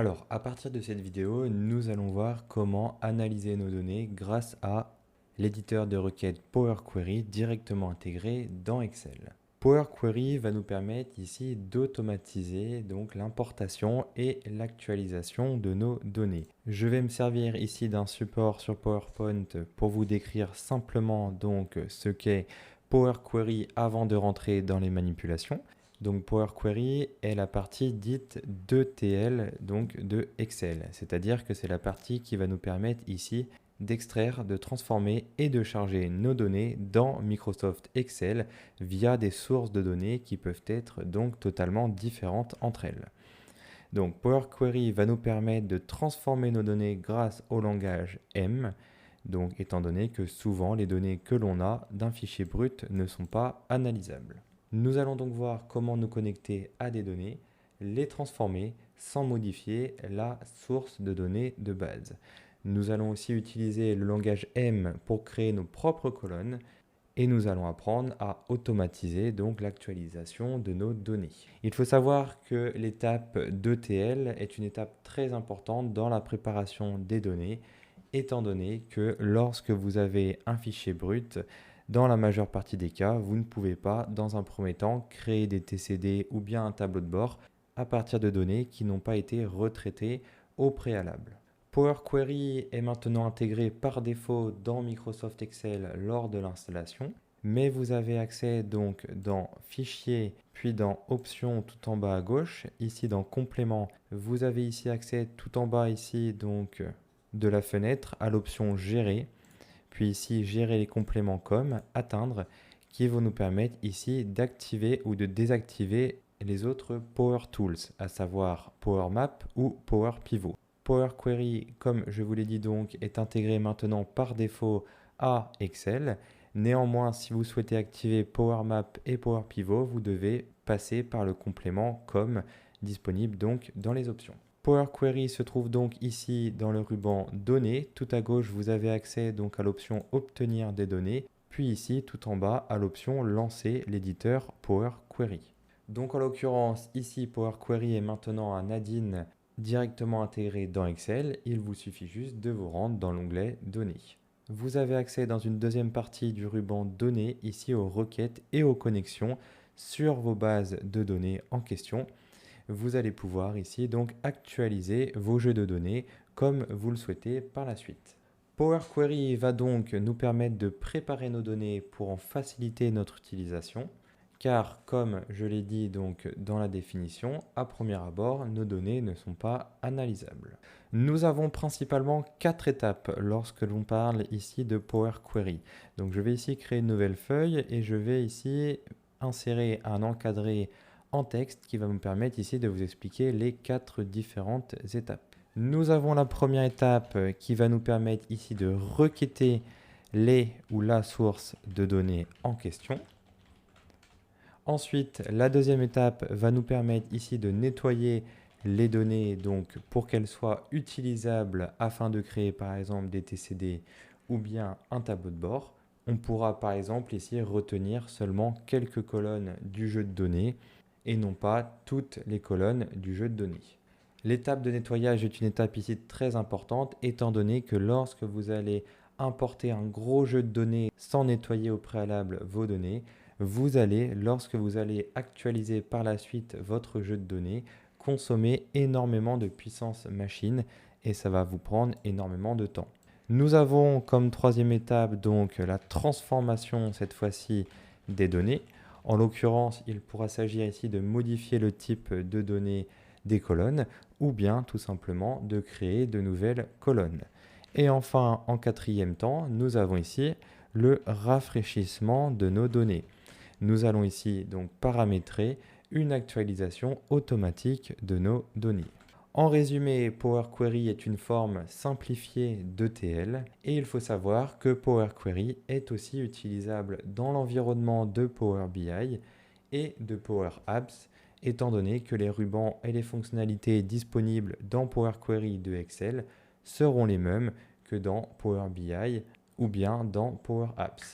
Alors, à partir de cette vidéo, nous allons voir comment analyser nos données grâce à l'éditeur de requêtes Power Query directement intégré dans Excel. Power Query va nous permettre ici d'automatiser donc l'importation et l'actualisation de nos données. Je vais me servir ici d'un support sur PowerPoint pour vous décrire simplement donc ce qu'est Power Query avant de rentrer dans les manipulations. Donc Power Query est la partie dite d'ETL, donc de Excel. C'est-à-dire que c'est la partie qui va nous permettre ici d'extraire, de transformer et de charger nos données dans Microsoft Excel via des sources de données qui peuvent être donc totalement différentes entre elles. Donc Power Query va nous permettre de transformer nos données grâce au langage M, donc étant donné que souvent les données que l'on a d'un fichier brut ne sont pas analysables. Nous allons donc voir comment nous connecter à des données, les transformer sans modifier la source de données de base. Nous allons aussi utiliser le langage M pour créer nos propres colonnes et nous allons apprendre à automatiser donc l'actualisation de nos données. Il faut savoir que l'étape d'ETL est une étape très importante dans la préparation des données, étant donné que lorsque vous avez un fichier brut, dans la majeure partie des cas, vous ne pouvez pas, dans un premier temps, créer des TCD ou bien un tableau de bord à partir de données qui n'ont pas été retraitées au préalable. Power Query est maintenant intégré par défaut dans Microsoft Excel lors de l'installation, mais vous avez accès donc dans Fichier, puis dans Options tout en bas à gauche. Ici dans Compléments, vous avez ici accès tout en bas ici donc de la fenêtre à l'option Gérer. Puis ici, gérer les compléments comme atteindre, qui vont nous permettre ici d'activer ou de désactiver les autres Power Tools, à savoir Power Map ou Power Pivot. Power Query, comme je vous l'ai dit donc, est intégré maintenant par défaut à Excel. Néanmoins, si vous souhaitez activer Power Map et Power Pivot, vous devez passer par le complément comme disponible donc dans les options. Power Query se trouve donc ici dans le ruban Données. Tout à gauche, vous avez accès donc à l'option Obtenir des données, puis ici tout en bas à l'option Lancer l'éditeur Power Query. Donc en l'occurrence, ici Power Query est maintenant un add-in directement intégré dans Excel. Il vous suffit juste de vous rendre dans l'onglet Données. Vous avez accès dans une deuxième partie du ruban Données ici aux requêtes et aux connexions sur vos bases de données en question. Vous allez pouvoir ici donc actualiser vos jeux de données comme vous le souhaitez par la suite. Power Query va donc nous permettre de préparer nos données pour en faciliter notre utilisation, car comme je l'ai dit donc dans la définition, à premier abord, nos données ne sont pas analysables. Nous avons principalement 4 étapes lorsque l'on parle ici de Power Query. Donc je vais ici créer une nouvelle feuille et je vais ici insérer un encadré en texte qui va me permettre ici de vous expliquer les 4 différentes étapes. Nous avons la première étape qui va nous permettre ici de requêter les ou la source de données en question. Ensuite, la deuxième étape va nous permettre ici de nettoyer les données donc pour qu'elles soient utilisables afin de créer par exemple des TCD ou bien un tableau de bord. On pourra par exemple ici retenir seulement quelques colonnes du jeu de données et non pas toutes les colonnes du jeu de données. L'étape de nettoyage est une étape ici très importante étant donné que lorsque vous allez importer un gros jeu de données sans nettoyer au préalable vos données, vous allez, lorsque vous allez actualiser par la suite votre jeu de données, consommer énormément de puissance machine et ça va vous prendre énormément de temps. Nous avons comme troisième étape donc la transformation cette fois-ci des données. En l'occurrence, il pourra s'agir ici de modifier le type de données des colonnes ou bien tout simplement de créer de nouvelles colonnes. Et enfin, en quatrième temps, nous avons ici le rafraîchissement de nos données. Nous allons ici donc paramétrer une actualisation automatique de nos données. En résumé, Power Query est une forme simplifiée d'ETL et il faut savoir que Power Query est aussi utilisable dans l'environnement de Power BI et de Power Apps, étant donné que les rubans et les fonctionnalités disponibles dans Power Query de Excel seront les mêmes que dans Power BI ou bien dans Power Apps.